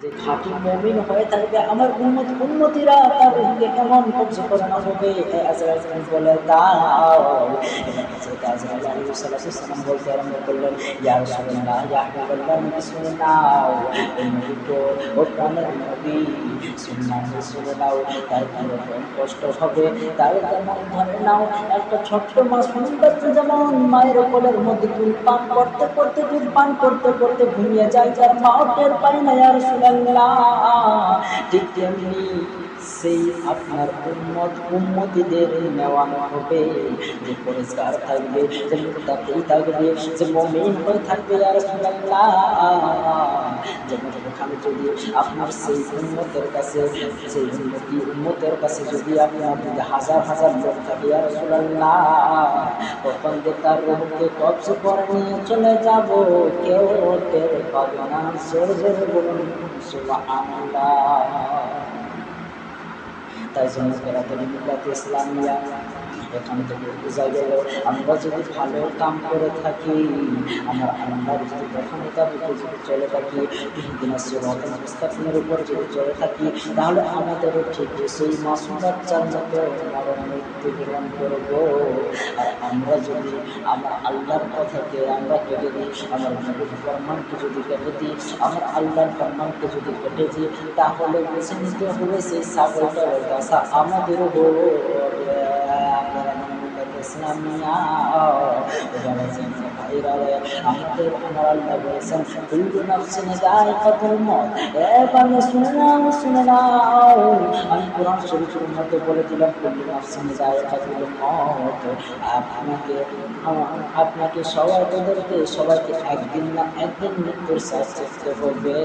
যে খাঁটি মুমিন হয়ে থাকবে আমার উম্মতিরা তার রূহকে এমন কবজ করে না হবে। আজরাইল বলে দাও। এবার হযরত আজরাইল আলাইহিস সালাম বলতে আরম্ভ করলেন, ইয়া রাসূলুল্লাহ, ইয়া হাবিবাল্লাহ, নবী শুনে নাও, ও নবী গো, ও প্রাণের নবী, শুনে নাও, তার কিরকম কষ্ট হবে। তার যেমন ধরে নাও একটা ছোট্ট মাসুম বাচ্চা যেমন মায়ের কোলের মধ্যে দুধ পান করতে করতে ঘুমিয়ে যায়, যার মাও টের পায় না, ইয়া রাসূলুল্লাহ, ঠিক তেমনি সেই আপনার উম্মতিদের নেওয়ানো হবে, যে পরিষ্কার থাকবে, যে মুত্তাকি থাকবে, যে মুমিন হয়ে থাকবে, ইয়া রাসূলুল্লাহ। যেমন ওখানে যদি আপনার সেই উম্মতের কাছে যদি আপনার যদি হাজার হাজার লোক থাকে, ইয়া রাসূলুল্লাহ, তখন যে তার রূহকে কবজ করে নিয়ে চলে যাব, কেউ টের পাবে না। জোরে জোরে বলুন সুবহানাল্লাহ। তাই জন্য বেরাদরি মিল্লাতে ইসলামিয়া এখান থেকে বোঝা গেল, আমরা যদি ভালো কাম করে থাকি, আমার আল্লাহর যদি কথা মোতাবেক যদি চলে থাকি, ইহদিনাস সিরাতাল মুস্তাকিমের উপর যদি চলে থাকি, তাহলে আমাদেরও ঠিক সেই মাসুম বাচ্চার মতো মরণ মৃত্যুবরণ করব। আর আমরা যদি আমার আল্লাহর কথাকে আমরা কেটে দিই, আমার নবীর ফরমানকে যদি কেটে দিই, আমার আল্লাহর ফরমানকে যদি কেটে দিই, তাহলে বুঝে নিতে হবে সেই ছাগলটার দশা আমাদেরও হবে। ইসলামিয়া আমাদের আমার আল্লাহ বলেছেন, কুল্লু নাফসিন যায়কাতুল মউত। এবারে শুনে নাও, আমি কোরআন শরীফের মধ্যে বলে দিলাম, কুল্লু নাফসিন যায়কাতুল মউত। আপনাকে সবাইকে একদিন না একদিন মৃত্যুর স্বাদ করতে হবে।